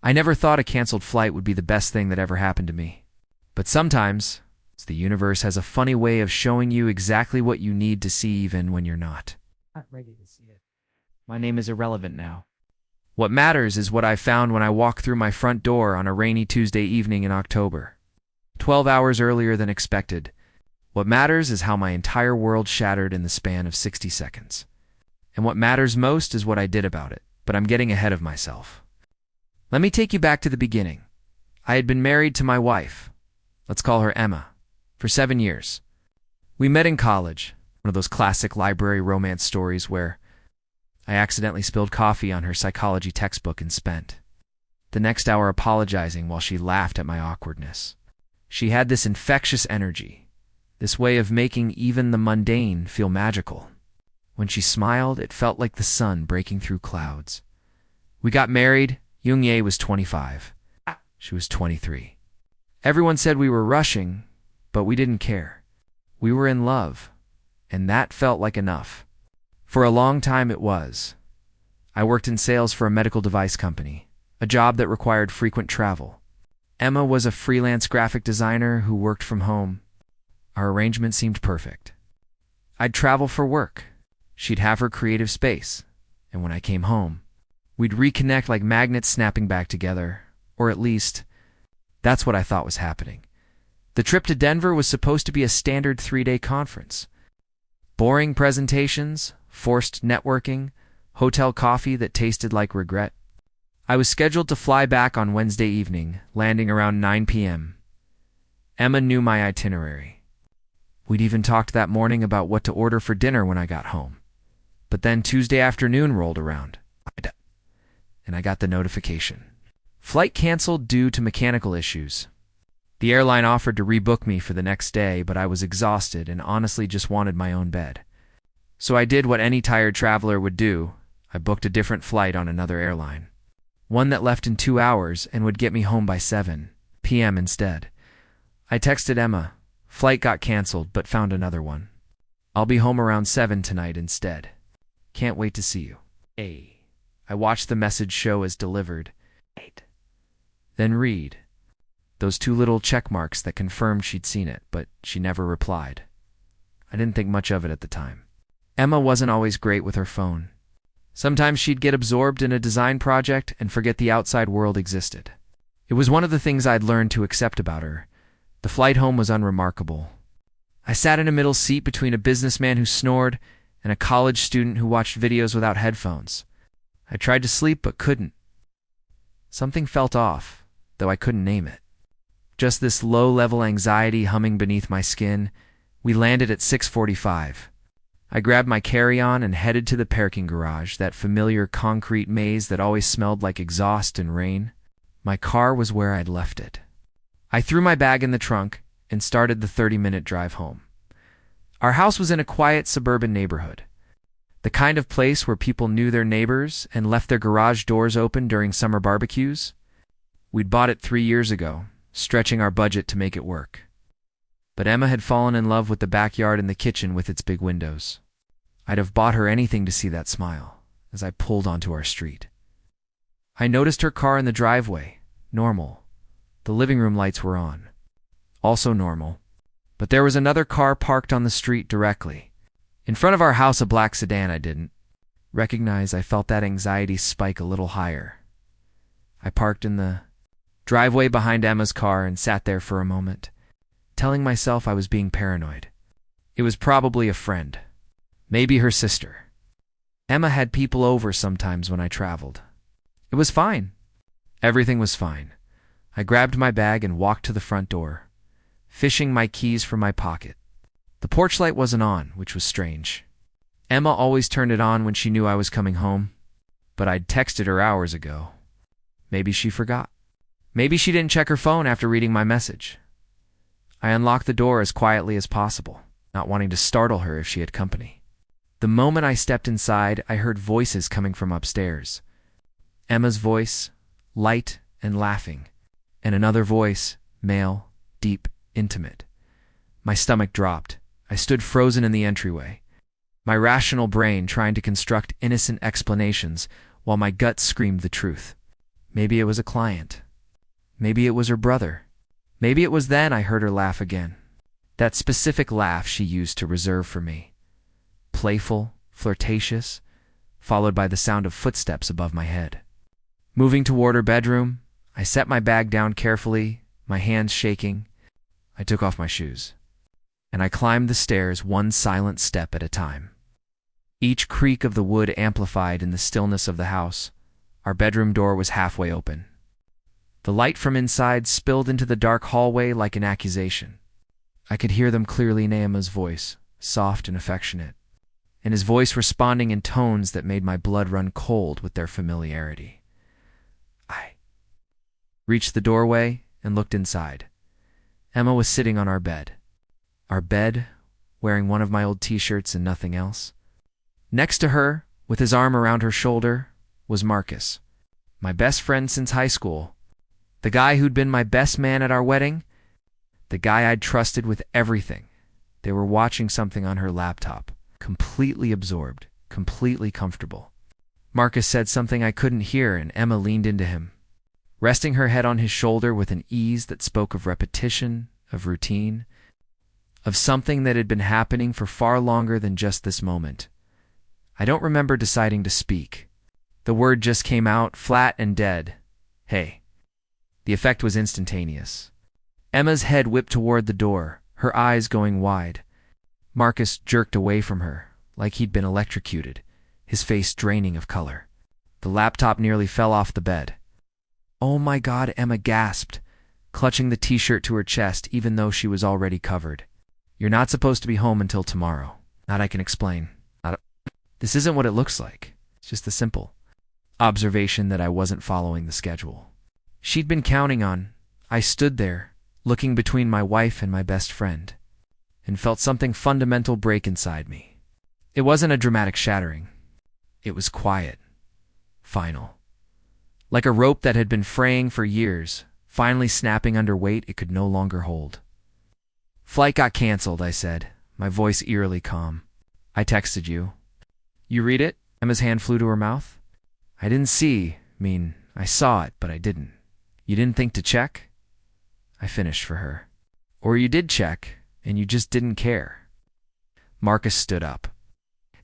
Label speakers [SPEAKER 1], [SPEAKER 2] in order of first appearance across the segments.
[SPEAKER 1] I never thought a canceled flight would be the best thing that ever happened to me. But sometimes, the universe has a funny way of showing you exactly what you need to see even when you're not ready to see it. My name is irrelevant now. What matters is what I found when I walked through my front door on a rainy Tuesday evening in October. 12 hours earlier than expected. What matters is how my entire world shattered in the span of 60 seconds. And what matters most is what I did about it, but I'm getting ahead of myself. Let me take you back to the beginning. I had been married to my wife, let's call her Emma, for 7 years. We met in college, one of those classic library romance stories where I accidentally spilled coffee on her psychology textbook and spent the next hour apologizing while she laughed at my awkwardness. She had this infectious energy, this way of making even the mundane feel magical. When she smiled, it felt like the sun breaking through clouds. We got married. Young-Ye was 25. She was 23. Everyone said we were rushing, but we didn't care. We were in love, and that felt like enough. For a long time it was. I worked in sales for a medical device company, a job that required frequent travel. Emma was a freelance graphic designer who worked from home. Our arrangement seemed perfect. I'd travel for work. She'd have her creative space, and when I came home, we'd reconnect like magnets snapping back together, or at least, that's what I thought was happening. The trip to Denver was supposed to be a standard 3-day conference. Boring presentations, forced networking, hotel coffee that tasted like regret. I was scheduled to fly back on Wednesday evening, landing around 9 p.m. Emma knew my itinerary. We'd even talked that morning about what to order for dinner when I got home. But then Tuesday afternoon rolled around, and I got the notification. Flight canceled due to mechanical issues. The airline offered to rebook me for the next day, but I was exhausted and honestly just wanted my own bed. So I did what any tired traveler would do. I booked a different flight on another airline. One that left in 2 hours and would get me home by 7 p.m. instead. I texted Emma. Flight got canceled, but found another one. I'll be home around 7 tonight instead. Can't wait to see you. I watched the message show as delivered. Then read. Those 2 little check marks that confirmed she'd seen it, but she never replied. I didn't think much of it at the time. Emma wasn't always great with her phone. Sometimes she'd get absorbed in a design project and forget the outside world existed. It was one of the things I'd learned to accept about her. The flight home was unremarkable. I sat in a middle seat between a businessman who snored and a college student who watched videos without headphones. I tried to sleep but couldn't. Something felt off, though I couldn't name it. Just this low-level anxiety humming beneath my skin. We landed at 6:45. I grabbed my carry-on and headed to the parking garage, that familiar concrete maze that always smelled like exhaust and rain. My car was where I'd left it. I threw my bag in the trunk and started the 30-minute drive home. Our house was in a quiet suburban neighborhood, the kind of place where people knew their neighbors and left their garage doors open during summer barbecues. We'd bought it 3 years ago, stretching our budget to make it work. But Emma had fallen in love with the backyard and the kitchen with its big windows. I'd have bought her anything to see that smile as I pulled onto our street. I noticed her car in the driveway. Normal. The living room lights were on. Also normal. But there was another car parked on the street directly. In front of our house, a black sedan. I didn't recognize. I felt that anxiety spike a little higher. I parked in the driveway behind Emma's car and sat there for a moment, telling myself I was being paranoid. It was probably a friend. Maybe her sister. Emma had people over sometimes when I traveled. It was fine. Everything was fine. I grabbed my bag and walked to the front door, fishing my keys from my pocket. The porch light wasn't on, which was strange. Emma always turned it on when she knew I was coming home, but I'd texted her hours ago. Maybe she forgot. Maybe she didn't check her phone after reading my message. I unlocked the door as quietly as possible, not wanting to startle her if she had company. The moment I stepped inside, I heard voices coming from upstairs. Emma's voice, light and laughing, and another voice, male, deep, intimate. My stomach dropped. I stood frozen in the entryway, my rational brain trying to construct innocent explanations while my gut screamed the truth. Maybe it was a client. Maybe it was her brother. Maybe it was then I heard her laugh again. That specific laugh she used to reserve for me. Playful, flirtatious, followed by the sound of footsteps above my head. Moving toward her bedroom, I set my bag down carefully, my hands shaking. I took off my shoes, and I climbed the stairs one silent step at a time. Each creak of the wood amplified in the stillness of the house. Our bedroom door was halfway open. The light from inside spilled into the dark hallway like an accusation. I could hear them clearly in Emma's voice, soft and affectionate, and his voice responding in tones that made my blood run cold with their familiarity. I reached the doorway and looked inside. Emma was sitting on our bed. Our bed, wearing one of my old t-shirts and nothing else. Next to her, with his arm around her shoulder, was Marcus, my best friend since high school, the guy who'd been my best man at our wedding, the guy I'd trusted with everything. They were watching something on her laptop, completely absorbed, completely comfortable. Marcus said something I couldn't hear, and Emma leaned into him, resting her head on his shoulder with an ease that spoke of repetition, of routine, of something that had been happening for far longer than just this moment. I don't remember deciding to speak. The word just came out, flat and dead. Hey. The effect was instantaneous. Emma's head whipped toward the door, her eyes going wide. Marcus jerked away from her, like he'd been electrocuted, his face draining of color. The laptop nearly fell off the bed. "Oh my God," Emma gasped, clutching the t-shirt to her chest even though she was already covered. "You're not supposed to be home until tomorrow." Not I can explain. This isn't what it looks like. It's just the simple observation that I wasn't following the schedule she'd been counting on. I stood there, looking between my wife and my best friend, and felt something fundamental break inside me. It wasn't a dramatic shattering. It was quiet, final. Like a rope that had been fraying for years, finally snapping under weight it could no longer hold. "Flight got canceled," I said, my voice eerily calm. "I texted you. You read it?" Emma's hand flew to her mouth. "I didn't see. I saw it, but I didn't." "You didn't think to check?" I finished for her. "Or you did check, and you just didn't care." Marcus stood up,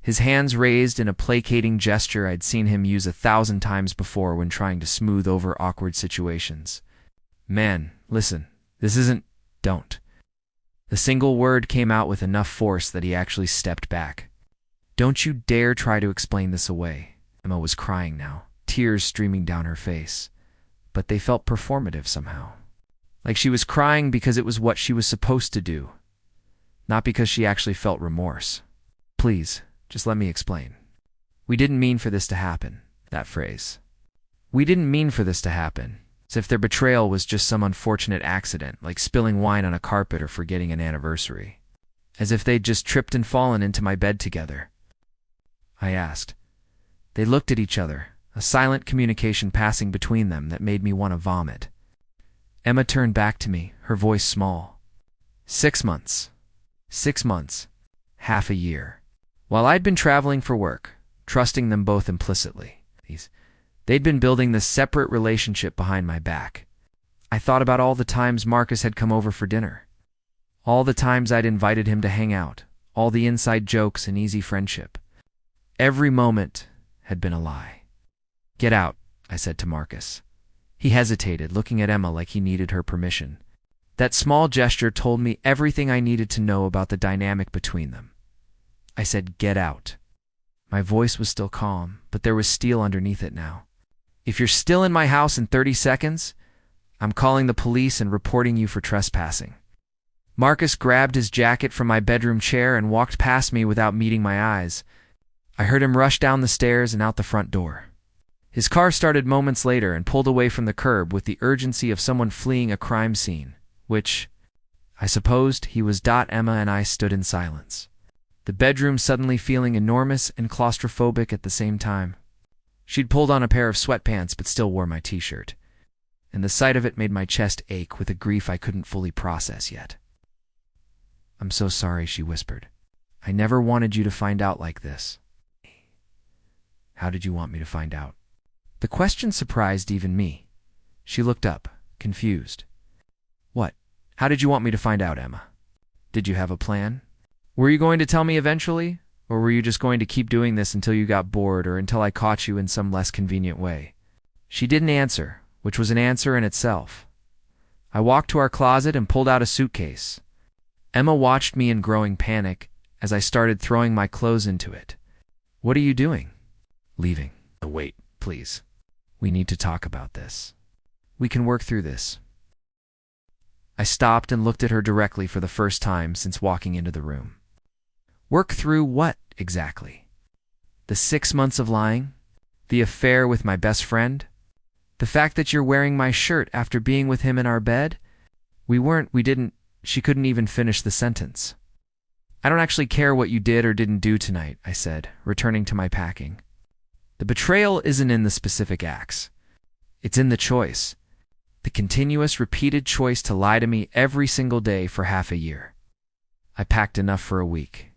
[SPEAKER 1] his hands raised in a placating gesture I'd seen him use 1,000 times before when trying to smooth over awkward situations. "Man, listen, this isn't... don't." The single word came out with enough force that he actually stepped back. "Don't you dare try to explain this away." Emma was crying now, tears streaming down her face, but they felt performative somehow. Like she was crying because it was what she was supposed to do, not because she actually felt remorse. "Please, just let me explain. We didn't mean for this to happen." That phrase. We didn't mean for this to happen. As if their betrayal was just some unfortunate accident, like spilling wine on a carpet or forgetting an anniversary. As if they'd just tripped and fallen into my bed together. I asked. They looked at each other, a silent communication passing between them that made me want to vomit. Emma turned back to me, her voice small. 6 months. 6 months. Half a year. While I'd been traveling for work, trusting them both implicitly, they'd been building this separate relationship behind my back. I thought about all the times Marcus had come over for dinner. All the times I'd invited him to hang out. All the inside jokes and easy friendship. Every moment had been a lie. "Get out," I said to Marcus. He hesitated, looking at Emma like he needed her permission. That small gesture told me everything I needed to know about the dynamic between them. I said, "Get out." My voice was still calm, but there was steel underneath it now. "If you're still in my house in 30 seconds, I'm calling the police and reporting you for trespassing." Marcus grabbed his jacket from my bedroom chair and walked past me without meeting my eyes. I heard him rush down the stairs and out the front door. His car started moments later and pulled away from the curb with the urgency of someone fleeing a crime scene, which, I supposed, he was. Emma and I stood in silence, the bedroom suddenly feeling enormous and claustrophobic at the same time. She'd pulled on a pair of sweatpants but still wore my t-shirt, and the sight of it made my chest ache with a grief I couldn't fully process yet. "I'm so sorry," she whispered. "I never wanted you to find out like this." "How did you want me to find out?" The question surprised even me. She looked up, confused. What? How did you want me to find out, Emma? Did you have a plan? Were you going to tell me eventually? Or were you just going to keep doing this until you got bored or until I caught you in some less convenient way? She didn't answer, which was an answer in itself. I walked to our closet and pulled out a suitcase. Emma watched me in growing panic as I started throwing my clothes into it. What are you doing? Leaving. Wait, please. We need to talk about this. We can work through this. I stopped and looked at her directly for the first time since walking into the room. Work through what, exactly? The 6 months of lying? The affair with my best friend? The fact that you're wearing my shirt after being with him in our bed? We didn't. She couldn't even finish the sentence. I don't actually care what you did or didn't do tonight, I said, returning to my packing. The betrayal isn't in the specific acts. It's in the choice. The continuous, repeated choice to lie to me every single day for half a year. I packed enough for a week.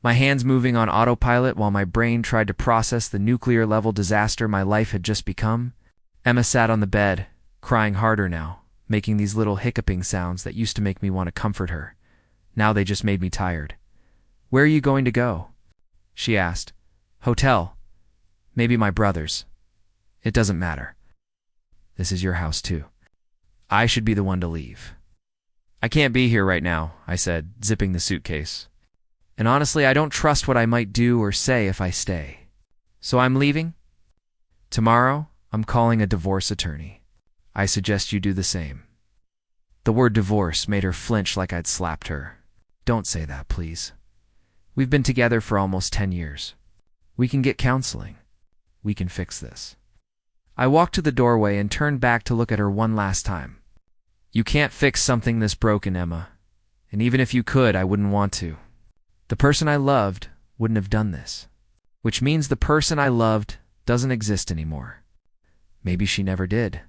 [SPEAKER 1] My hands moving on autopilot while my brain tried to process the nuclear-level disaster my life had just become. Emma sat on the bed, crying harder now, making these little hiccuping sounds that used to make me want to comfort her. Now they just made me tired. Where are you going to go? She asked. Hotel. Maybe my brother's. It doesn't matter. This is your house too. I should be the one to leave. I can't be here right now, I said, zipping the suitcase. And honestly, I don't trust what I might do or say if I stay. So I'm leaving? Tomorrow, I'm calling a divorce attorney. I suggest you do the same. The word divorce made her flinch like I'd slapped her. Don't say that, please. We've been together for almost 10 years. We can get counseling. We can fix this. I walked to the doorway and turned back to look at her one last time. You can't fix something this broken, Emma. And even if you could, I wouldn't want to. The person I loved wouldn't have done this. Which means the person I loved doesn't exist anymore. Maybe she never did.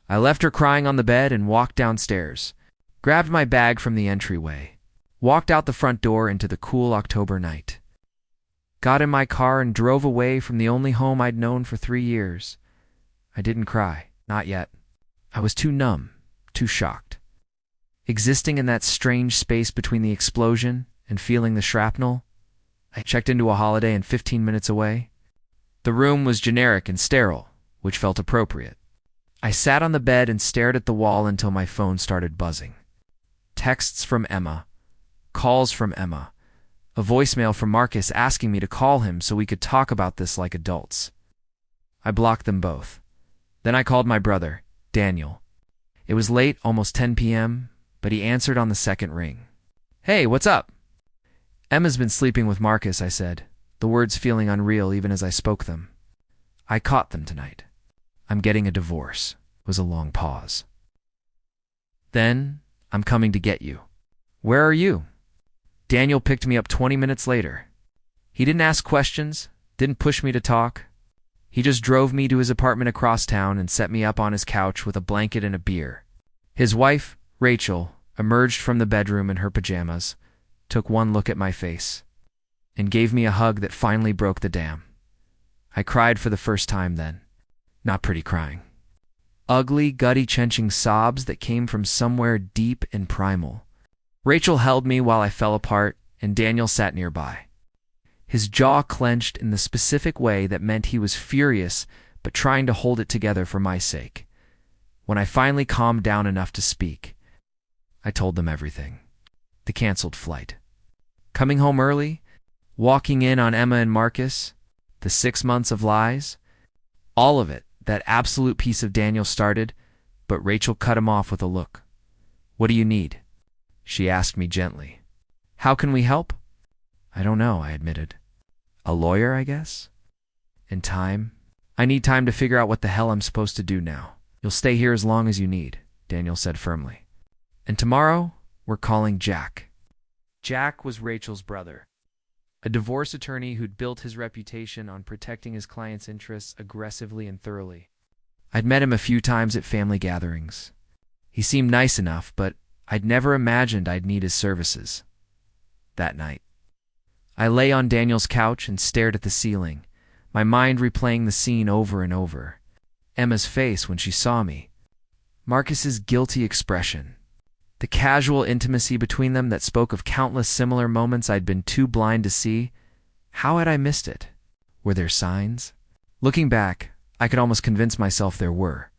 [SPEAKER 1] I left her crying on the bed and walked downstairs, grabbed my bag from the entryway, walked out the front door into the cool October night. Got in my car and drove away from the only home I'd known for 3 years. I didn't cry, not yet. I was too numb, too shocked. Existing in that strange space between the explosion and feeling the shrapnel, I checked into a Holiday Inn 15 minutes away. The room was generic and sterile, which felt appropriate. I sat on the bed and stared at the wall until my phone started buzzing. Texts from Emma, calls from Emma, a voicemail from Marcus asking me to call him so we could talk about this like adults. I blocked them both. Then I called my brother, Daniel. It was late, almost 10 p.m., but he answered on the second ring. Hey, what's up? Emma's been sleeping with Marcus, I said, the words feeling unreal even as I spoke them. I caught them tonight. I'm getting a divorce, was a long pause. Then, I'm coming to get you. Where are you? Daniel picked me up 20 minutes later. He didn't ask questions, didn't push me to talk. He just drove me to his apartment across town and set me up on his couch with a blanket and a beer. His wife, Rachel, emerged from the bedroom in her pajamas, took one look at my face, and gave me a hug that finally broke the dam. I cried for the first time then. Not pretty crying. Ugly, gutty-chenching sobs that came from somewhere deep and primal. Rachel held me while I fell apart, and Daniel sat nearby. His jaw clenched in the specific way that meant he was furious but trying to hold it together for my sake. When I finally calmed down enough to speak, I told them everything. The canceled flight. Coming home early, walking in on Emma and Marcus, the 6 months of lies, all of it, that absolute piece of Daniel started, but Rachel cut him off with a look. What do you need? She asked me gently. How can we help? I don't know, I admitted. A lawyer, I guess? And time? I need time to figure out what the hell I'm supposed to do now. You'll stay here as long as you need, Daniel said firmly. And tomorrow, we're calling Jack. Jack was Rachel's brother, a divorce attorney who'd built his reputation on protecting his clients' interests aggressively and thoroughly. I'd met him a few times at family gatherings. He seemed nice enough, but I'd never imagined I'd need his services. That night, I lay on Daniel's couch and stared at the ceiling, my mind replaying the scene over and over. Emma's face when she saw me, Marcus's guilty expression, the casual intimacy between them that spoke of countless similar moments I'd been too blind to see. How had I missed it? Were there signs? Looking back, I could almost convince myself there were.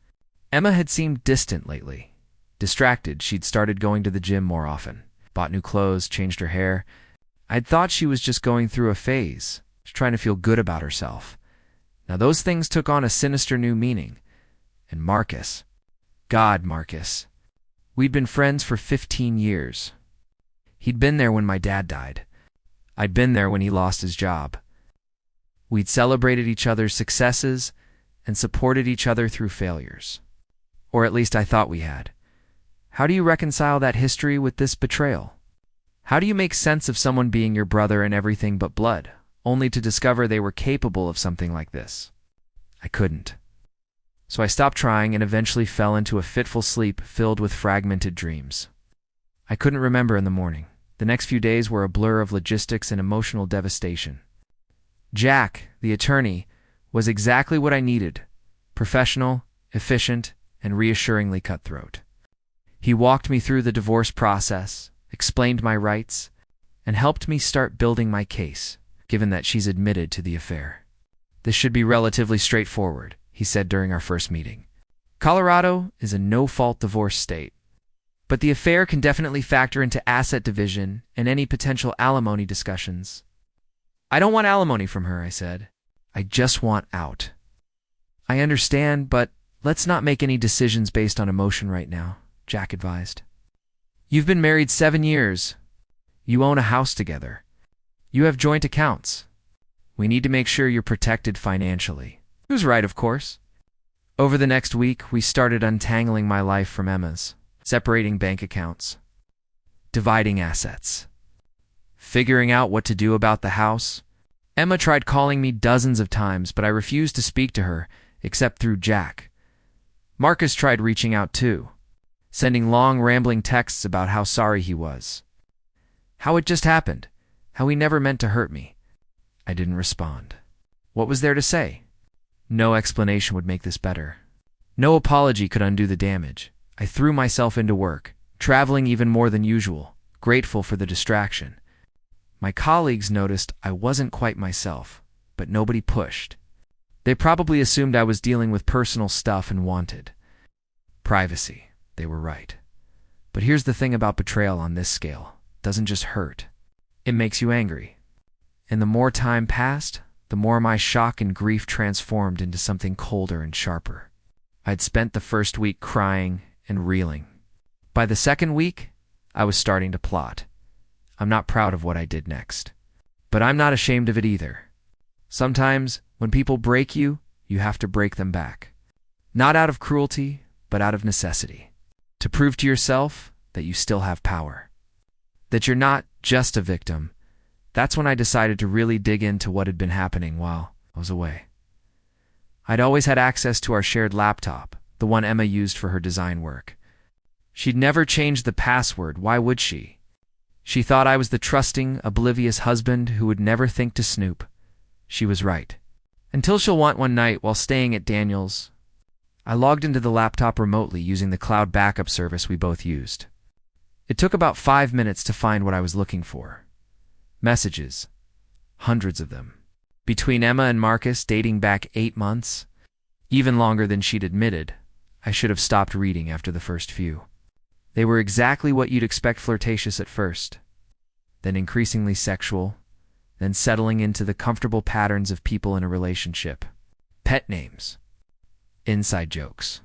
[SPEAKER 1] Emma had seemed distant lately. Distracted, she'd started going to the gym more often, bought new clothes, changed her hair. I'd thought she was just going through a phase, just trying to feel good about herself. Now those things took on a sinister new meaning. And Marcus. God, Marcus. We'd been friends for 15 years. He'd been there when my dad died. I'd been there when he lost his job. We'd celebrated each other's successes and supported each other through failures. Or at least I thought we had. How do you reconcile that history with this betrayal? How do you make sense of someone being your brother and everything but blood, only to discover they were capable of something like this? I couldn't. So I stopped trying and eventually fell into a fitful sleep filled with fragmented dreams. I couldn't remember in the morning. The next few days were a blur of logistics and emotional devastation. Jack, the attorney, was exactly what I needed: professional, efficient, and reassuringly cutthroat. He walked me through the divorce process, explained my rights, and helped me start building my case, given that she's admitted to the affair. This should be relatively straightforward, he said during our first meeting. Colorado is a no-fault divorce state, but the affair can definitely factor into asset division and any potential alimony discussions. I don't want alimony from her, I said. I just want out. I understand, but let's not make any decisions based on emotion right now, Jack advised. You've been married 7 years. You own a house together. You have joint accounts. We need to make sure you're protected financially. He was right, of course. Over the next week, we started untangling my life from Emma's, separating bank accounts, dividing assets, figuring out what to do about the house. Emma tried calling me dozens of times, but I refused to speak to her, except through Jack. Marcus tried reaching out too, sending long, rambling texts about how sorry he was, how it just happened, how he never meant to hurt me. I didn't respond. What was there to say? No explanation would make this better. No apology could undo the damage. I threw myself into work, traveling even more than usual, grateful for the distraction. My colleagues noticed I wasn't quite myself, but nobody pushed. They probably assumed I was dealing with personal stuff and wanted privacy. They were right. But here's the thing about betrayal on this scale. It doesn't just hurt. It makes you angry. And the more time passed, the more my shock and grief transformed into something colder and sharper. I'd spent the first week crying and reeling. By the second week, I was starting to plot. I'm not proud of what I did next, but I'm not ashamed of it either. Sometimes, when people break you, you have to break them back. Not out of cruelty, but out of necessity. To prove to yourself that you still have power. That you're not just a victim. That's when I decided to really dig into what had been happening while I was away. I'd always had access to our shared laptop, the one Emma used for her design work. She'd never changed the password. Why would she? She thought I was the trusting, oblivious husband who would never think to snoop. She was right. Until she'll want one night while staying at Daniel's. I logged into the laptop remotely using the cloud backup service we both used. It took about 5 minutes to find what I was looking for. Messages. Hundreds of them. Between Emma and Marcus, dating back 8 months. Even longer than she'd admitted. I should have stopped reading after the first few. They were exactly what you'd expect flirtatious at first, then increasingly sexual, then settling into the comfortable patterns of people in a relationship. Pet names. Inside jokes.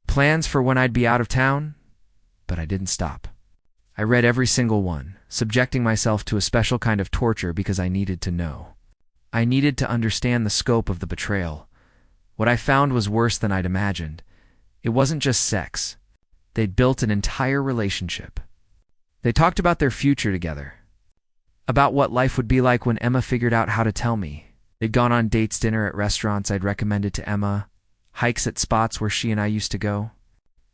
[SPEAKER 1] Plans for when I'd be out of town, but I didn't stop. I read every single one, subjecting myself to a special kind of torture because I needed to know. I needed to understand the scope of the betrayal. What I found was worse than I'd imagined. It wasn't just sex. They'd built an entire relationship. They talked about their future together, about what life would be like when Emma figured out how to tell me. They'd gone on dates, dinner at restaurants I'd recommended to Emma, hikes at spots where she and I used to go,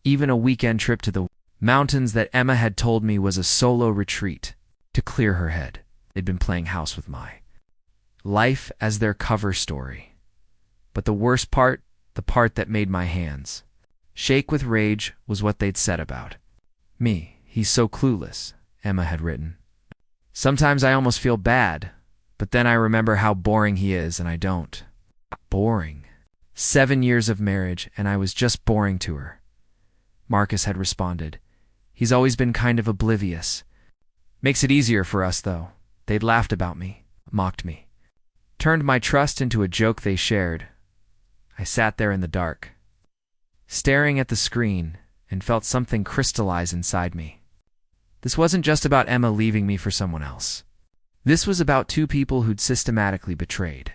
[SPEAKER 1] even a weekend trip to the mountains that Emma had told me was a solo retreat to clear her head. They'd been playing house with my life as their cover story. But the worst part, the part that made my hands shake with rage, was what they'd said about me. "He's so clueless," Emma had written. "Sometimes I almost feel bad, but then I remember how boring he is, and I don't." Boring. 7 years of marriage, and I was just boring to her. Marcus had responded. "He's always been kind of oblivious. Makes it easier for us, though. They'd laughed about me, mocked me, turned my trust into a joke they shared." I sat there in the dark, staring at the screen, and felt something crystallize inside me. This wasn't just about Emma leaving me for someone else. This was about two people who'd systematically betrayed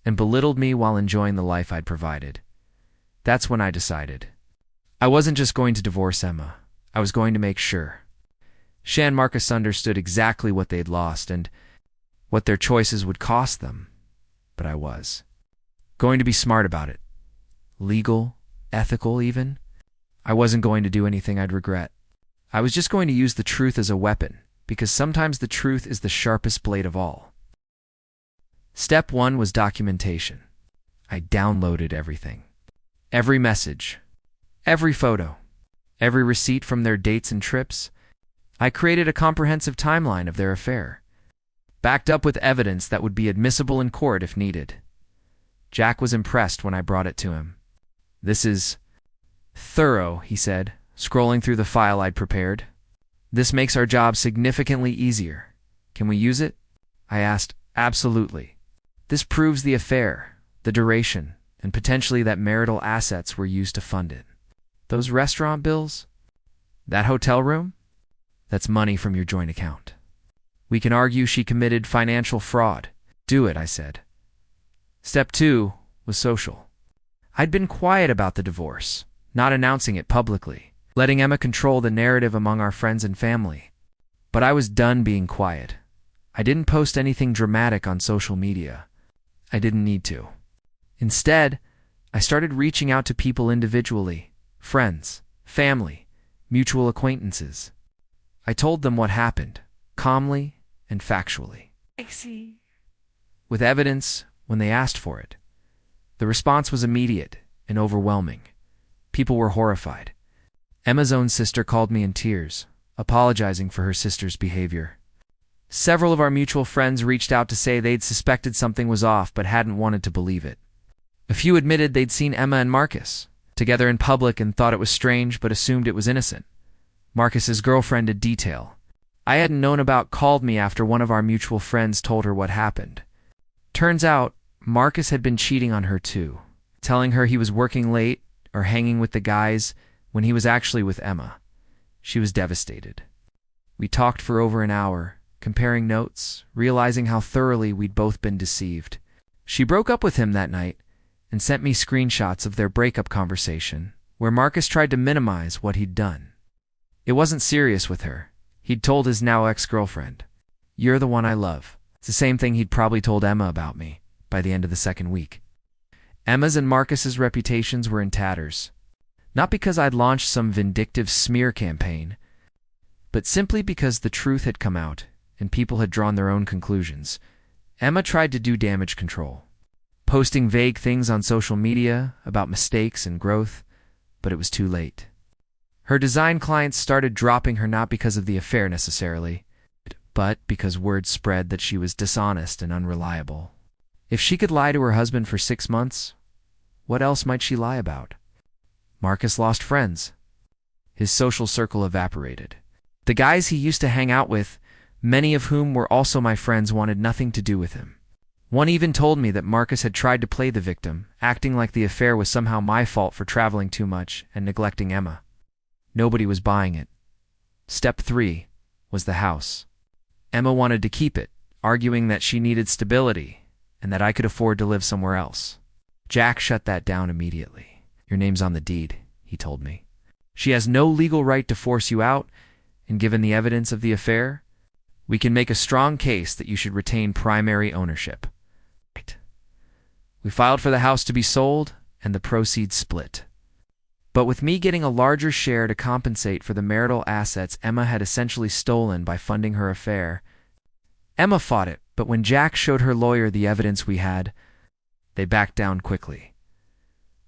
[SPEAKER 1] and belittled me while enjoying the life I'd provided. That's when I decided I wasn't just going to divorce Emma. I was going to make sure Shan and Marcus understood exactly what they'd lost and what their choices would cost them. But I was going to be smart about it. Legal, ethical even. I wasn't going to do anything I'd regret. I was just going to use the truth as a weapon, because sometimes the truth is the sharpest blade of all. Step 1 was documentation. I downloaded everything. Every message, every photo, every receipt from their dates and trips. I created a comprehensive timeline of their affair, backed up with evidence that would be admissible in court if needed. Jack was impressed when I brought it to him. "This is thorough," he said, scrolling through the file I'd prepared. "This makes our job significantly easier. Can we use it?" I asked. "Absolutely. This proves the affair, the duration, and potentially that marital assets were used to fund it. Those restaurant bills? That hotel room? That's money from your joint account. We can argue she committed financial fraud." "Do it," I said. Step 2 was social. I'd been quiet about the divorce, not announcing it publicly, letting Emma control the narrative among our friends and family. But I was done being quiet. I didn't post anything dramatic on social media. I didn't need to. Instead, I started reaching out to people individually, friends, family, mutual acquaintances. I told them what happened, calmly and factually.
[SPEAKER 2] I see.
[SPEAKER 1] With evidence when they asked for it. The response was immediate and overwhelming. People were horrified. Emma's own sister called me in tears, apologizing for her sister's behavior. Several of our mutual friends reached out to say they'd suspected something was off but hadn't wanted to believe it. A few admitted they'd seen Emma and Marcus together in public and thought it was strange but assumed it was innocent. Marcus's girlfriend, a detail I hadn't known about, called me after one of our mutual friends told her what happened. Turns out, Marcus had been cheating on her too, telling her he was working late or hanging with the guys when he was actually with Emma. She was devastated. We talked for over an hour, comparing notes, realizing how thoroughly we'd both been deceived. She broke up with him that night and sent me screenshots of their breakup conversation, where Marcus tried to minimize what he'd done. It wasn't serious with her. He'd told his now ex-girlfriend, "You're the one I love." It's the same thing he'd probably told Emma about me by the end of the second week. Emma's and Marcus's reputations were in tatters. Not because I'd launched some vindictive smear campaign, but simply because the truth had come out and people had drawn their own conclusions. Emma tried to do damage control, posting vague things on social media about mistakes and growth, but it was too late. Her design clients started dropping her not because of the affair necessarily, but because word spread that she was dishonest and unreliable. If she could lie to her husband for 6 months, what else might she lie about? Marcus lost friends. His social circle evaporated. The guys he used to hang out with, many of whom were also my friends, wanted nothing to do with him. One even told me that Marcus had tried to play the victim, acting like the affair was somehow my fault for traveling too much and neglecting Emma. Nobody was buying it. Step 3 was the house. Emma wanted to keep it, arguing that she needed stability and that I could afford to live somewhere else. Jack shut that down immediately. "Your name's on the deed," he told me. "She has no legal right to force you out, and given the evidence of the affair, we can make a strong case that you should retain primary ownership." We filed for the house to be sold, and the proceeds split. But with me getting a larger share to compensate for the marital assets Emma had essentially stolen by funding her affair. Emma fought it, but when Jack showed her lawyer the evidence we had, They backed down quickly.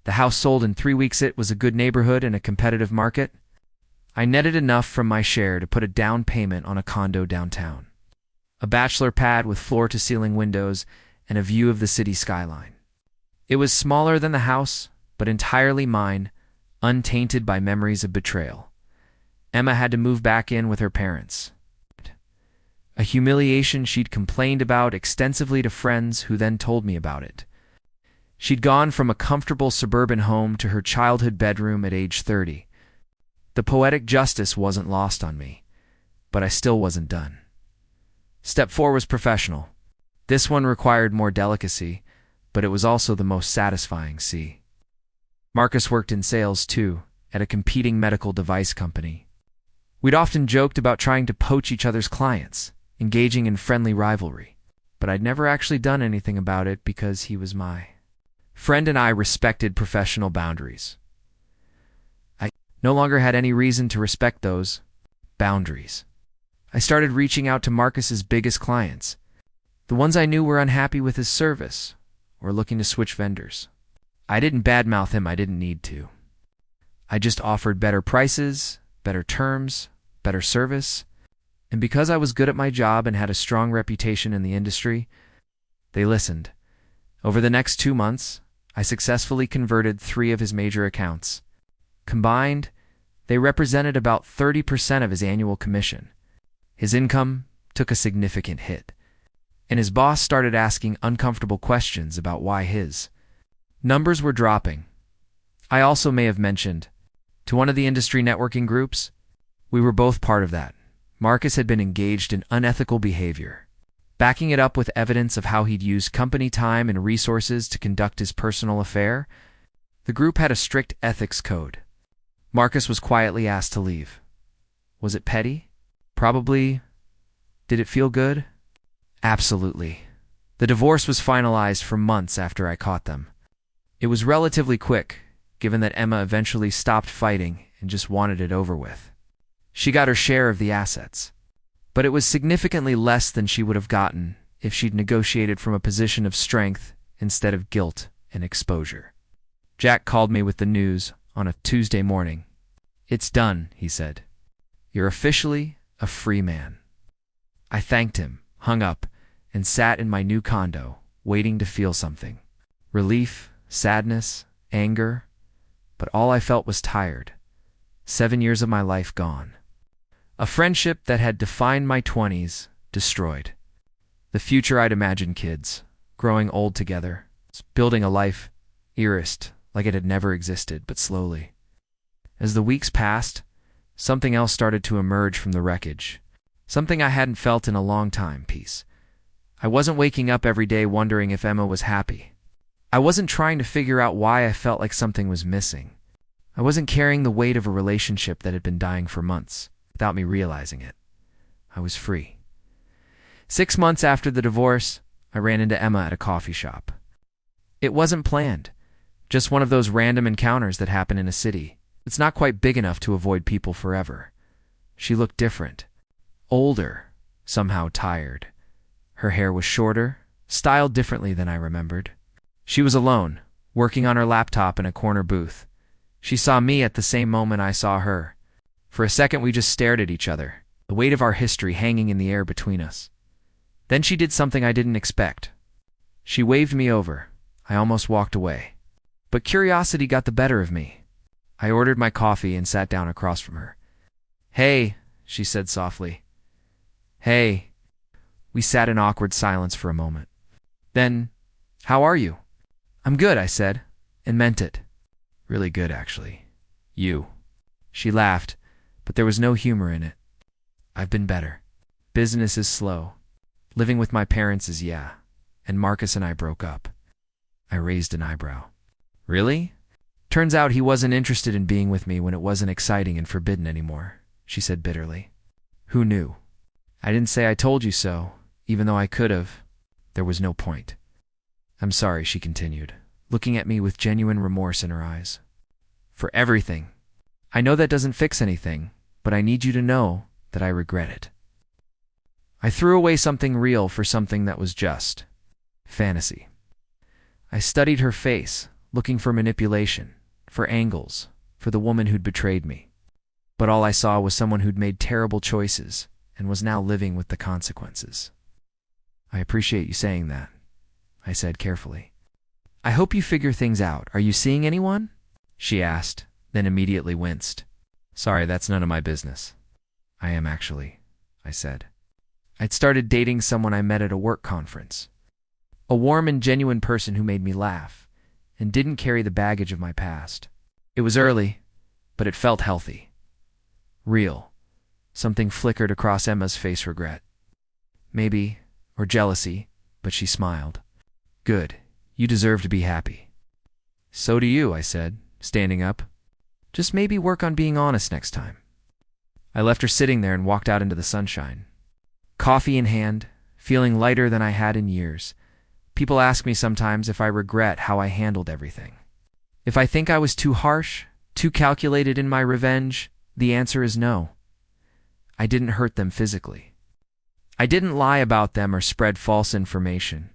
[SPEAKER 1] The house sold in 3 weeks. It was a good neighborhood and a competitive market. I netted enough from my share to put a down payment on a condo downtown. A bachelor pad with floor-to-ceiling windows and a view of the city skyline. It was smaller than the house, but entirely mine, untainted by memories of betrayal. Emma had to move back in with her parents. A humiliation she'd complained about extensively to friends who then told me about it. She'd gone from a comfortable suburban home to her childhood bedroom at age 30. The poetic justice wasn't lost on me, but I still wasn't done. Step 4 was professional. This one required more delicacy, but it was also the most satisfying. See, Marcus worked in sales too, at a competing medical device company. We'd often joked about trying to poach each other's clients, engaging in friendly rivalry, but I'd never actually done anything about it because he was my friend and I respected professional boundaries. I no longer had any reason to respect those boundaries. I started reaching out to Marcus's biggest clients, the ones I knew were unhappy with his service or looking to switch vendors. I didn't badmouth him. I didn't need to. I just offered better prices, better terms, better service, and because I was good at my job and had a strong reputation in the industry, they listened. Over the next 2 months, I successfully converted 3 of his major accounts. Combined, they represented about 30% of his annual commission. His income took a significant hit, and his boss started asking uncomfortable questions about why his numbers were dropping. I also may have mentioned, to one of the industry networking groups, we were both part of that. Marcus had been engaged in unethical behavior, backing it up with evidence of how he'd used company time and resources to conduct his personal affair. The group had a strict ethics code. Marcus was quietly asked to leave. Was it petty? Probably. Did it feel good? Absolutely. The divorce was finalized for months after I caught them. It was relatively quick, given that Emma eventually stopped fighting and just wanted it over with. She got her share of the assets, but it was significantly less than she would have gotten if she'd negotiated from a position of strength instead of guilt and exposure. Jack called me with the news on a Tuesday morning. "It's done," he said. "You're officially a free man." I thanked him, hung up, and sat in my new condo, waiting to feel something. Relief, sadness, anger, but all I felt was tired. 7 years of my life gone. A friendship that had defined my 20s, destroyed. The future I'd imagined kids, growing old together, building a life, erased like it had never existed, but slowly. As the weeks passed, something else started to emerge from the wreckage. Something I hadn't felt in a long time, peace. I wasn't waking up every day wondering if Emma was happy. I wasn't trying to figure out why I felt like something was missing. I wasn't carrying the weight of a relationship that had been dying for months, without me realizing it. I was free. 6 months after the divorce, I ran into Emma at a coffee shop. It wasn't planned, just one of those random encounters that happen in a city. It's not quite big enough to avoid people forever. She looked different. Older, somehow tired. Her hair was shorter, styled differently than I remembered. She was alone, working on her laptop in a corner booth. She saw me at the same moment I saw her. For a second we just stared at each other, the weight of our history hanging in the air between us. Then she did something I didn't expect. She waved me over. I almost walked away. But curiosity got the better of me. I ordered my coffee and sat down across from her. "Hey," she said softly. "Hey." We sat in awkward silence for a moment. Then, "How are you?" "I'm good," I said, and meant it. "Really good, actually. You." She laughed, but there was no humor in it. "I've been better. Business is slow. Living with my parents is and Marcus and I broke up." I raised an eyebrow. "Really?" "Turns out he wasn't interested in being with me when it wasn't exciting and forbidden anymore," she said bitterly. "Who knew?" "I didn't say I told you so, even though I could have. There was no point." "I'm sorry," she continued, looking at me with genuine remorse in her eyes. "For everything. I know that doesn't fix anything, but I need you to know that I regret it." I threw away something real for something that was just fantasy. I studied her face, looking for manipulation, for angles, for the woman who'd betrayed me. But all I saw was someone who'd made terrible choices and was now living with the consequences. I appreciate you saying that, I said carefully. I hope you figure things out. Are you seeing anyone? She asked, then immediately winced. Sorry, that's none of my business. I am actually, I said. I'd started dating someone I met at a work conference. A warm and genuine person who made me laugh and didn't carry the baggage of my past. It was early, but it felt healthy. Real. Something flickered across Emma's face, regret. Maybe, or jealousy, but she smiled. Good. You deserve to be happy. So do you, I said, standing up. Just maybe work on being honest next time. I left her sitting there and walked out into the sunshine. Coffee in hand, feeling lighter than I had in years. People ask me sometimes if I regret how I handled everything. If I think I was too harsh, too calculated in my revenge, the answer is no. I didn't hurt them physically. I didn't lie about them or spread false information.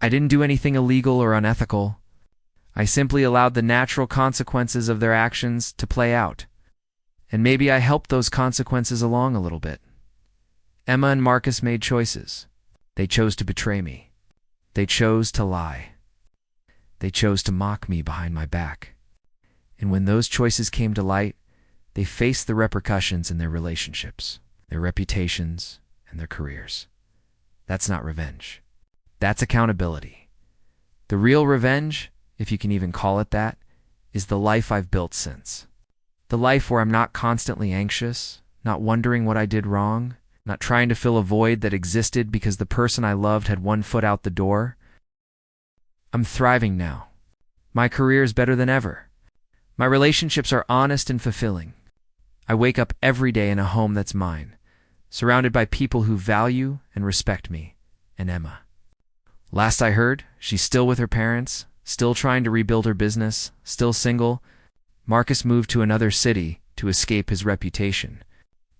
[SPEAKER 1] I didn't do anything illegal or unethical. I simply allowed the natural consequences of their actions to play out. And maybe I helped those consequences along a little bit. Emma and Marcus made choices. They chose to betray me. They chose to lie. They chose to mock me behind my back. And when those choices came to light, they faced the repercussions in their relationships, their reputations, and their careers. That's not revenge. That's accountability. The real revenge, if you can even call it that, is the life I've built since. The life where I'm not constantly anxious, not wondering what I did wrong, not trying to fill a void that existed because the person I loved had one foot out the door. I'm thriving now. My career is better than ever. My relationships are honest and fulfilling. I wake up every day in a home that's mine, surrounded by people who value and respect me, and Emma. Last I heard, she's still with her parents, still trying to rebuild her business, still single. Marcus moved to another city to escape his reputation.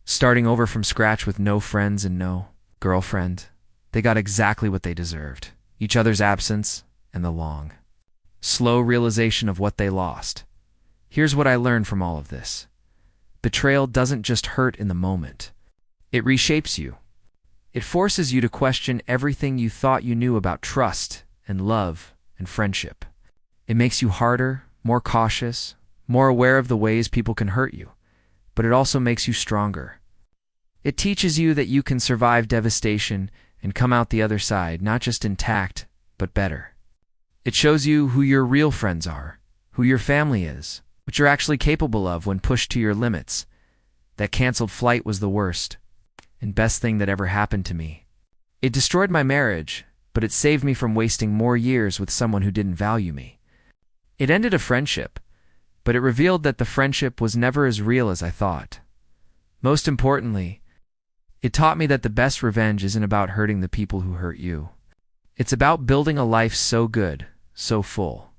[SPEAKER 1] Starting over from scratch with no friends and no girlfriend, they got exactly what they deserved, each other's absence and the long, slow realization of what they lost. Here's what I learned from all of this. Betrayal doesn't just hurt in the moment. It reshapes you. It forces you to question everything you thought you knew about trust and love and friendship. It makes you harder, more cautious, more aware of the ways people can hurt you, but it also makes you stronger. It teaches you that you can survive devastation and come out the other side, not just intact, but better. It shows you who your real friends are, who your family is, what you're actually capable of when pushed to your limits. That canceled flight was the worst and best thing that ever happened to me. It destroyed my marriage, but it saved me from wasting more years with someone who didn't value me. It ended a friendship, but it revealed that the friendship was never as real as I thought. Most importantly, it taught me that the best revenge isn't about hurting the people who hurt you. It's about building a life so good, so full,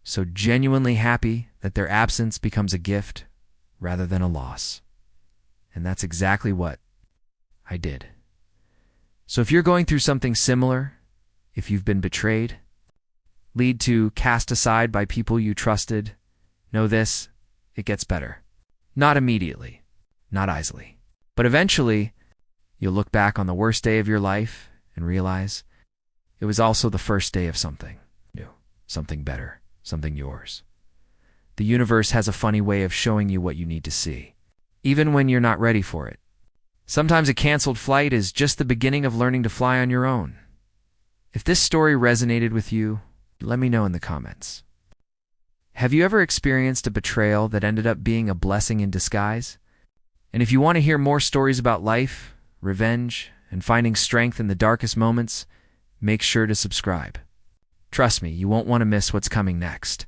[SPEAKER 1] so genuinely happy that their absence becomes a gift rather than a loss. And that's exactly what I did. So if you're going through something similar, if you've been betrayed, lead to cast aside by people you trusted, know this, it gets better. Not immediately, not easily, but eventually you'll look back on the worst day of your life and realize it was also the first day of something new, something better, something yours. The universe has a funny way of showing you what you need to see, even when you're not ready for it. Sometimes a canceled flight is just the beginning of learning to fly on your own. If this story resonated with you, let me know in the comments. Have you ever experienced a betrayal that ended up being a blessing in disguise? And if you want to hear more stories about life, revenge, and finding strength in the darkest moments, make sure to subscribe. Trust me, you won't want to miss what's coming next.